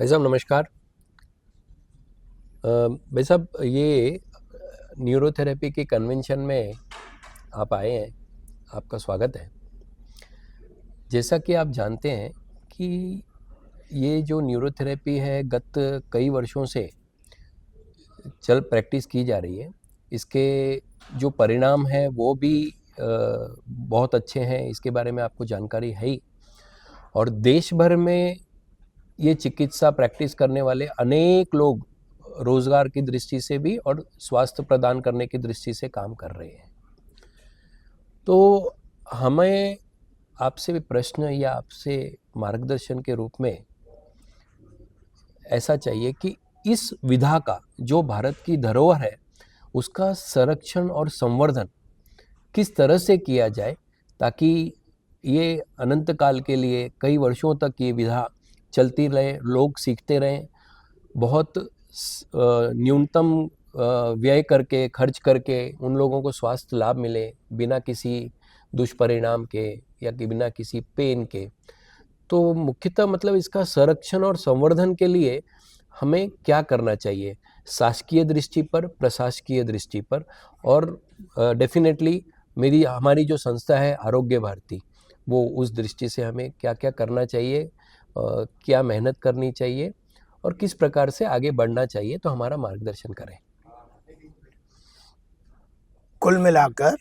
भाई साहब नमस्कार। भाई साहब ये न्यूरोथेरेपी के कन्वेंशन में आप आए हैं, आपका स्वागत है। जैसा कि आप जानते हैं कि ये जो न्यूरोथेरेपी है गत कई वर्षों से प्रैक्टिस की जा रही है। इसके जो परिणाम हैं वो भी बहुत अच्छे हैं, इसके बारे में आपको जानकारी है ही। और देश भर में ये चिकित्सा प्रैक्टिस करने वाले अनेक लोग रोजगार की दृष्टि से भी और स्वास्थ्य प्रदान करने की दृष्टि से काम कर रहे हैं। तो हमें आपसे भी प्रश्न या आपसे मार्गदर्शन के रूप में ऐसा चाहिए कि इस विधा का जो भारत की धरोहर है उसका संरक्षण और संवर्धन किस तरह से किया जाए ताकि ये अनंत काल के लिए कई वर्षों तक ये विधा चलती रहे, लोग सीखते रहें, बहुत न्यूनतम व्यय करके खर्च करके उन लोगों को स्वास्थ्य लाभ मिले बिना किसी दुष्परिणाम के या कि बिना किसी पेन के। तो मुख्यतः मतलब इसका संरक्षण और संवर्धन के लिए हमें क्या करना चाहिए शासकीय दृष्टि पर, प्रशासकीय दृष्टि पर, और डेफिनेटली हमारी जो संस्था है आरोग्य भारती, वो उस दृष्टि से हमें क्या क्या करना चाहिए, क्या मेहनत करनी चाहिए और किस प्रकार से आगे बढ़ना चाहिए, तो हमारा मार्गदर्शन करें। कुल मिलाकर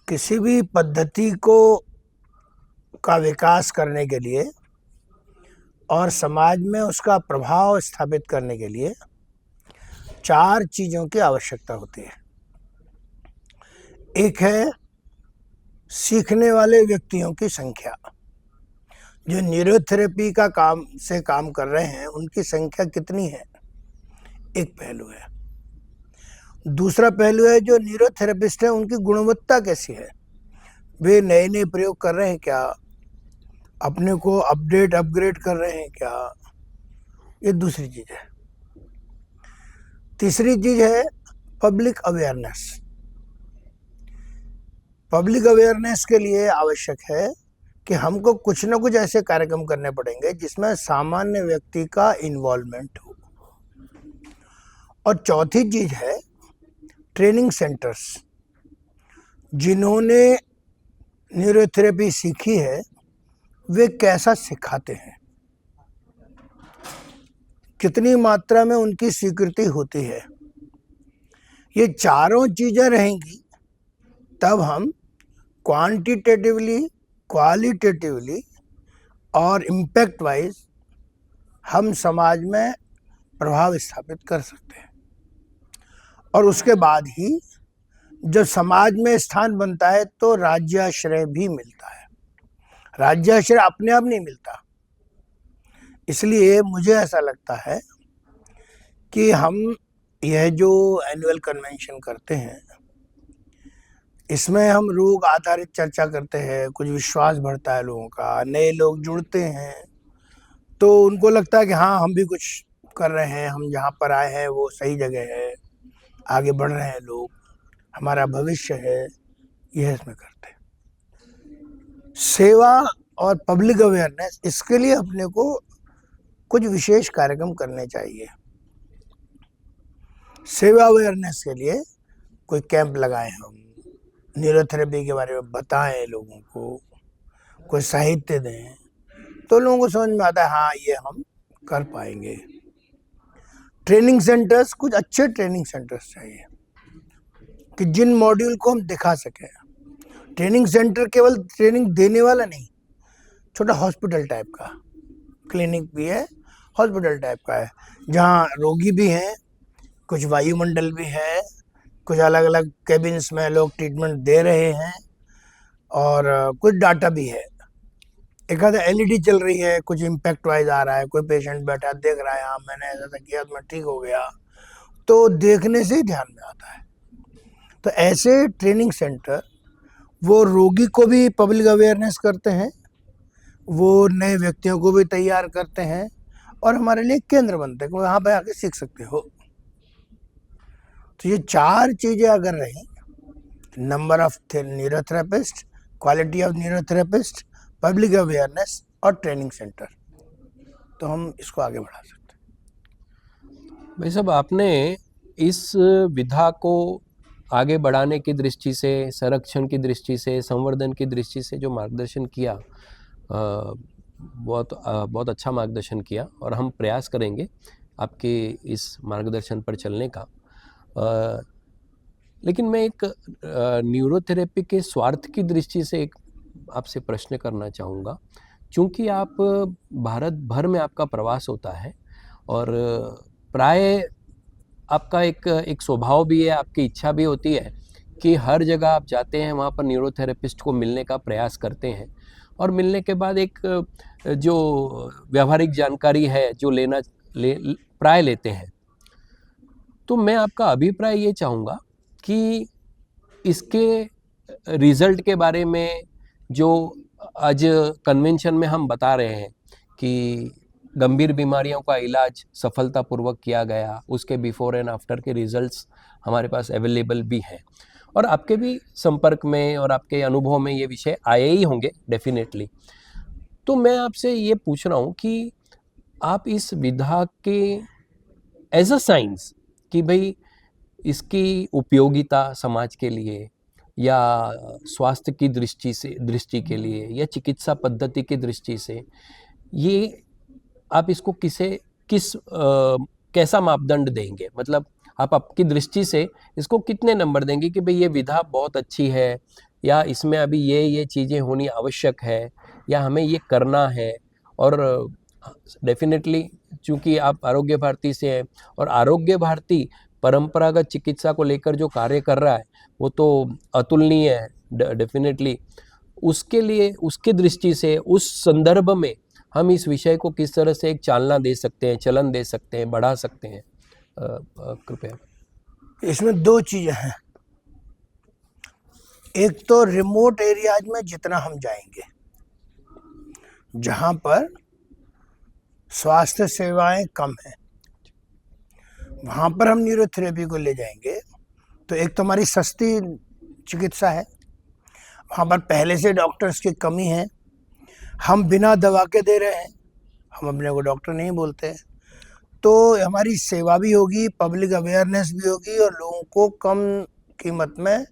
किसी भी पद्धति का विकास करने के लिए और समाज में उसका प्रभाव स्थापित करने के लिए 4 चीज़ों की आवश्यकता होती है। एक है सीखने वाले व्यक्तियों की संख्या। जो न्यूरोथेरेपी का काम कर रहे हैं उनकी संख्या कितनी है, एक पहलू है। दूसरा पहलू है जो न्यूरोथेरेपिस्ट है उनकी गुणवत्ता कैसी है, वे नए नए प्रयोग कर रहे हैं क्या, अपने को अपग्रेड कर रहे हैं क्या, ये दूसरी चीज़ है। तीसरी चीज़ है पब्लिक अवेयरनेस। पब्लिक अवेयरनेस के लिए आवश्यक है कि हमको कुछ न कुछ ऐसे कार्यक्रम करने पड़ेंगे जिसमें सामान्य व्यक्ति का इन्वॉल्वमेंट हो। और चौथी चीज़ है ट्रेनिंग सेंटर्स। जिन्होंने न्यूरोथेरेपी सीखी है वे कैसा सिखाते हैं, कितनी मात्रा में उनकी स्वीकृति होती है। ये चारों चीज़ें रहेंगी तब हम क्वांटिटेटिवली, क्वालिटेटिवली और इम्पैक्ट वाइज हम समाज में प्रभाव स्थापित कर सकते हैं। और उसके बाद ही जब समाज में स्थान बनता है तो राज्याश्रय भी मिलता है। राज्याश्रय अपने आप नहीं मिलता। इसलिए मुझे ऐसा लगता है कि हम यह जो एनुअल कन्वेंशन करते हैं इसमें हम रोग आधारित चर्चा करते हैं, कुछ विश्वास बढ़ता है लोगों का, नए लोग जुड़ते हैं तो उनको लगता है कि हाँ हम भी कुछ कर रहे हैं, हम जहाँ पर आए हैं वो सही जगह है, आगे बढ़ रहे हैं लोग, हमारा भविष्य है, यह इसमें करते हैं। सेवा और पब्लिक अवेयरनेस, इसके लिए अपने को कुछ विशेष कार्यक्रम करने चाहिए। सेवा अवेयरनेस के लिए कोई कैंप लगाएं, हम न्यूरोथेरेपी के बारे में बताएं लोगों को, कोई साहित्य दें तो लोगों को समझ में आता है हाँ ये हम कर पाएंगे। ट्रेनिंग सेंटर्स, कुछ अच्छे ट्रेनिंग सेंटर्स चाहिए कि जिन मॉड्यूल को हम दिखा सकें। ट्रेनिंग सेंटर केवल ट्रेनिंग देने वाला नहीं, छोटा हॉस्पिटल टाइप का क्लिनिक भी है, हॉस्पिटल टाइप का है जहाँ रोगी भी हैं, कुछ वायुमंडल भी है, कुछ अलग अलग केबिन्स में लोग ट्रीटमेंट दे रहे हैं और कुछ डाटा भी है। एक आधा एलईडी चल रही है, कुछ इम्पैक्ट वाइज आ रहा है, कोई पेशेंट बैठा देख रहा है, हाँ मैंने ऐसा किया तो मैं ठीक हो गया, तो देखने से ही ध्यान में आता है। तो ऐसे ट्रेनिंग सेंटर वो रोगी को भी पब्लिक अवेयरनेस करते हैं, वो नए व्यक्तियों को भी तैयार करते हैं और हमारे लिए केंद्र बनते हैं, वहाँ पर आके सीख सकते हो। तो ये 4 चीज़ें अगर रही, number of neurotherapist, quality of neurotherapist, public awareness और ट्रेनिंग सेंटर, तो हम इसको आगे बढ़ा सकते हैं। भाई साहब, आपने इस विधा को आगे बढ़ाने की दृष्टि से, संरक्षण की दृष्टि से, संवर्धन की दृष्टि से जो मार्गदर्शन किया, बहुत अच्छा मार्गदर्शन किया और हम प्रयास करेंगे आपके इस मार्गदर्शन पर चलने का। लेकिन मैं एक न्यूरोथेरेपी के स्वार्थ की दृष्टि से एक आपसे प्रश्न करना चाहूँगा। चूँकि आप भारत भर में आपका प्रवास होता है और प्राय आपका एक स्वभाव भी है, आपकी इच्छा भी होती है कि हर जगह आप जाते हैं वहाँ पर न्यूरोथेरेपिस्ट को मिलने का प्रयास करते हैं और मिलने के बाद एक जो व्यावहारिक जानकारी है जो प्राय लेते हैं। तो मैं आपका अभिप्राय ये चाहूँगा कि इसके रिजल्ट के बारे में जो आज कन्वेंशन में हम बता रहे हैं कि गंभीर बीमारियों का इलाज सफलतापूर्वक किया गया, उसके बिफोर एंड आफ्टर के रिजल्ट्स हमारे पास अवेलेबल भी हैं और आपके भी संपर्क में और आपके अनुभव में ये विषय आए ही होंगे डेफिनेटली। तो मैं आपसे ये पूछ रहा हूँ कि आप इस विधा के एज अ साइंस कि भाई इसकी उपयोगिता समाज के लिए या स्वास्थ्य की दृष्टि के लिए या चिकित्सा पद्धति की दृष्टि से, ये आप इसको कैसा मापदंड देंगे? मतलब आप आपकी दृष्टि से इसको कितने नंबर देंगे कि भाई ये विधा बहुत अच्छी है या इसमें अभी ये चीज़ें होनी आवश्यक है या हमें ये करना है? और डेफिनेटली चूंकि आप आरोग्य भारती से हैं और आरोग्य भारती परंपरागत चिकित्सा को लेकर जो कार्य कर रहा है वो तो अतुलनीय है डेफिनेटली। उसके लिए, उसकी दृष्टि से, उस संदर्भ में हम इस विषय को किस तरह से एक चालना दे सकते हैं, चलन दे सकते हैं, बढ़ा सकते हैं? कृपया। इसमें दो चीजें हैं। एक तो रिमोट एरियाज में जितना हम जाएंगे, जहां पर स्वास्थ्य सेवाएं कम हैं, वहां पर हम न्यूरोथेरेपी को ले जाएंगे तो एक तो हमारी सस्ती चिकित्सा है, वहां पर पहले से डॉक्टर्स की कमी है, हम बिना दवा के दे रहे हैं, हम अपने को डॉक्टर नहीं बोलते, तो हमारी सेवा भी होगी, पब्लिक अवेयरनेस भी होगी और लोगों को कम कीमत में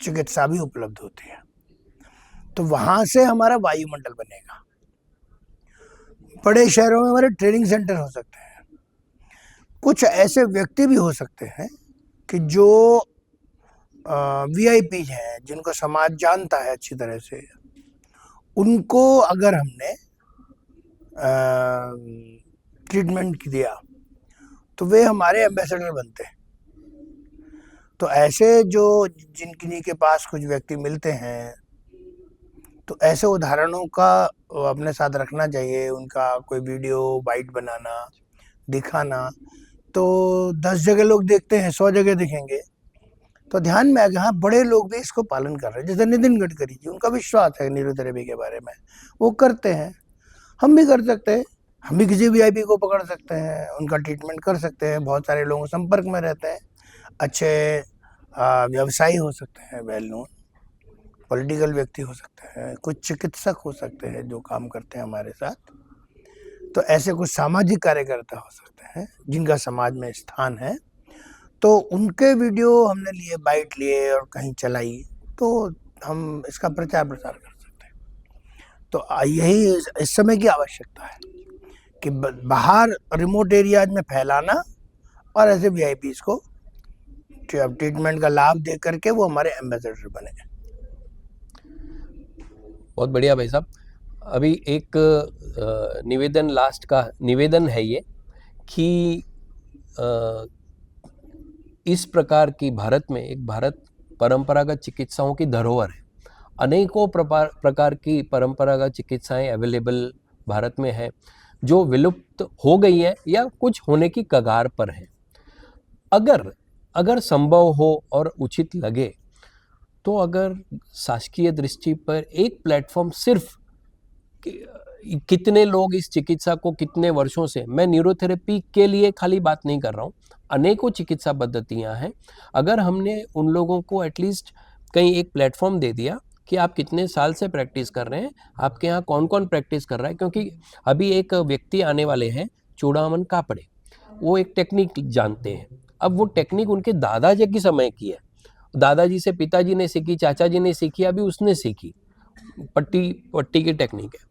चिकित्सा भी उपलब्ध होती है। तो वहां से हमारा वायुमंडल बनेगा। बड़े शहरों में हमारे ट्रेनिंग सेंटर हो सकते हैं, कुछ ऐसे व्यक्ति भी हो सकते हैं कि जो वीआईपी हैं, जिनको समाज जानता है अच्छी तरह से, उनको अगर हमने ट्रीटमेंट दिया तो वे हमारे एम्बेसडर बनते हैं। तो ऐसे जो जिनकी के पास कुछ व्यक्ति मिलते हैं, तो ऐसे उदाहरणों का अपने साथ रखना चाहिए, उनका कोई वीडियो बाइट बनाना, दिखाना। तो 10 जगह लोग देखते हैं, 100 जगह दिखेंगे तो ध्यान में आएगा, हाँ बड़े लोग भी इसको पालन कर रहे हैं। जैसे नितिन गडकरी जी, उनका विश्वास है न्यूरोथेरेपी के बारे में, वो करते हैं, हम भी कर सकते हैं, हम भी किसी वीआईपी को पकड़ सकते हैं, उनका ट्रीटमेंट कर सकते हैं। बहुत सारे लोगों संपर्क में रहते हैं, अच्छे व्यवसायी हो सकते हैं, वेल नोन पॉलिटिकल व्यक्ति हो सकते हैं, कुछ चिकित्सक हो सकते हैं जो काम करते हैं हमारे साथ। तो ऐसे कुछ सामाजिक कार्यकर्ता हो सकते हैं जिनका समाज में स्थान है, तो उनके वीडियो हमने लिए, बाइट लिए और कहीं चलाई, तो हम इसका प्रचार प्रसार कर सकते हैं। तो यही इस समय की आवश्यकता है कि बाहर रिमोट एरियाज में फैलाना और ऐसे वीआईपीज को ट्रीटमेंट का लाभ दे करके वो हमारे एम्बेसडर बने। बहुत बढ़िया भाई साहब। अभी एक निवेदन, लास्ट का निवेदन है ये कि इस प्रकार की भारत परंपरागत चिकित्साओं की धरोहर है। अनेकों प्रकार की परंपरागत चिकित्साएं अवेलेबल भारत में है जो विलुप्त हो गई है या कुछ होने की कगार पर है। अगर संभव हो और उचित लगे तो अगर शासकीय दृष्टि पर एक प्लेटफॉर्म, सिर्फ कितने लोग इस चिकित्सा को कितने वर्षों से, मैं न्यूरोथेरेपी के लिए खाली बात नहीं कर रहा हूँ, अनेकों चिकित्सा पद्धतियां हैं, अगर हमने उन लोगों को एटलीस्ट कहीं एक प्लेटफॉर्म दे दिया कि आप कितने साल से प्रैक्टिस कर रहे हैं, आपके यहाँ कौन कौन प्रैक्टिस कर रहा है। क्योंकि अभी एक व्यक्ति आने वाले हैं चूड़ामन कापड़े, वो एक टेक्निक जानते हैं। अब वो टेक्निक उनके दादाजी के समय की है, दादाजी से पिताजी ने सीखी, चाचा जी ने सीखी, अभी उसने सीखी, पट्टी की टेक्निक है।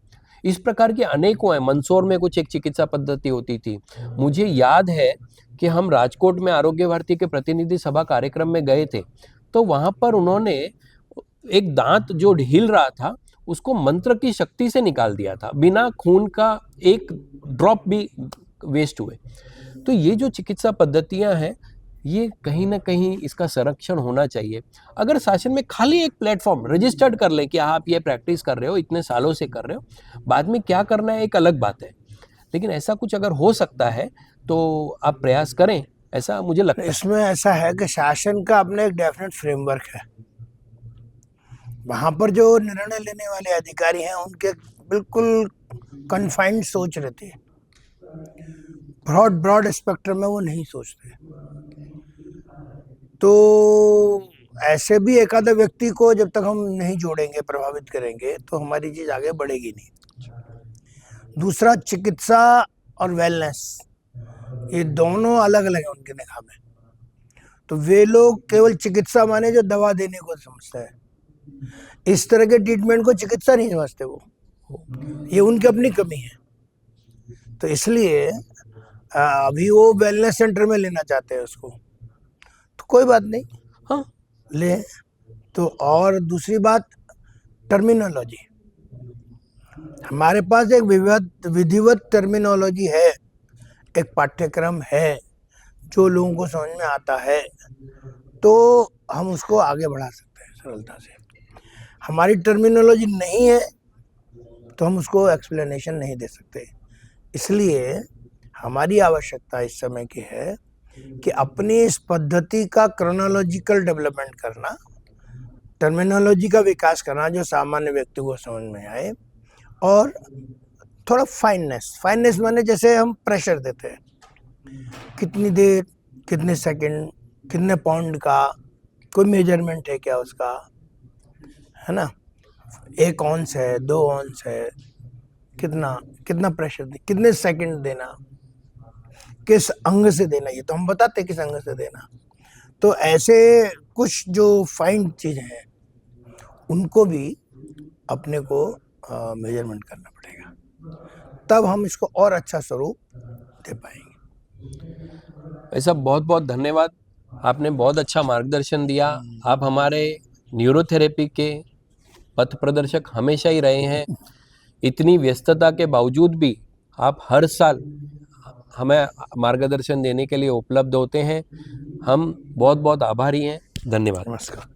इस प्रकार के अनेकों हैं। मंदसौर में कुछ एक चिकित्सा पद्धति होती थी। मुझे याद है कि हम राजकोट में आरोग्य भारती के प्रतिनिधि सभा कार्यक्रम में गए थे, तो वहां पर उन्होंने एक दांत जो हिल रहा था उसको मंत्र की शक्ति से निकाल दिया था, बिना खून का एक ड्रॉप भी वेस्ट हुए। तो ये जो चिकित्सा पद्धतियां हैं, ये कहीं ना कहीं इसका संरक्षण होना चाहिए। अगर शासन में खाली एक प्लेटफॉर्म रजिस्टर्ड कर ले कि आप ये प्रैक्टिस कर रहे हो, इतने सालों से कर रहे हो, बाद में क्या करना है एक अलग बात है, लेकिन ऐसा कुछ अगर हो सकता है तो आप प्रयास करें, ऐसा मुझे लगता है। इसमें ऐसा है कि शासन का अपना एक डेफिनेट फ्रेमवर्क है। वहां पर जो निर्णय लेने वाले अधिकारी हैं उनके बिल्कुल कन्फाइंड सोच रहती है, ब्रॉड स्पेक्ट्रम में वो नहीं सोचते। तो ऐसे भी एक आधा व्यक्ति को जब तक हम नहीं जोड़ेंगे, प्रभावित करेंगे, तो हमारी चीज आगे बढ़ेगी नहीं। दूसरा, चिकित्सा और वेलनेस, ये दोनों अलग अलग है उनके निगाह में। तो वे लोग केवल चिकित्सा माने जो दवा देने को समझता है, इस तरह के ट्रीटमेंट को चिकित्सा नहीं समझते वो, ये उनकी अपनी कमी है। तो इसलिए अभी वो वेलनेस सेंटर में लेना चाहते हैं उसको, तो कोई बात नहीं, हाँ, ले। तो और दूसरी बात, टर्मिनोलॉजी, हमारे पास एक विधिवत टर्मिनोलॉजी है, एक पाठ्यक्रम है जो लोगों को समझ में आता है, तो हम उसको आगे बढ़ा सकते हैं सरलता से। हमारी टर्मिनोलॉजी नहीं है तो हम उसको एक्सप्लेनेशन नहीं दे सकते। इसलिए हमारी आवश्यकता इस समय की है कि अपनी इस पद्धति का क्रोनोलॉजिकल डेवलपमेंट करना, टर्मिनोलॉजी का विकास करना जो सामान्य व्यक्ति को समझ में आए, और थोड़ा फाइननेस माने जैसे हम प्रेशर देते हैं, कितनी देर, कितने सेकंड, कितने पाउंड का, कोई मेजरमेंट है क्या उसका, है ना, 1 ऑंस है, 2 ऑंस है, कितना प्रेशर दे, कितने सेकंड देना, किस अंग से देना, ये तो हम बताते किस अंग से देना। तो ऐसे कुछ जो फाइन चीजें हैं उनको भी अपने को मेजरमेंट करना पड़ेगा, तब हम इसको और अच्छा स्वरूप दे पाएंगे। ऐसा बहुत बहुत धन्यवाद, आपने बहुत अच्छा मार्गदर्शन दिया। आप हमारे न्यूरोथेरेपी के पथ प्रदर्शक हमेशा ही रहे हैं। इतनी व्यस्तता के बावजूद भी आप हर साल हमें मार्गदर्शन देने के लिए उपलब्ध होते हैं। हम बहुत बहुत आभारी हैं। धन्यवाद। नमस्कार।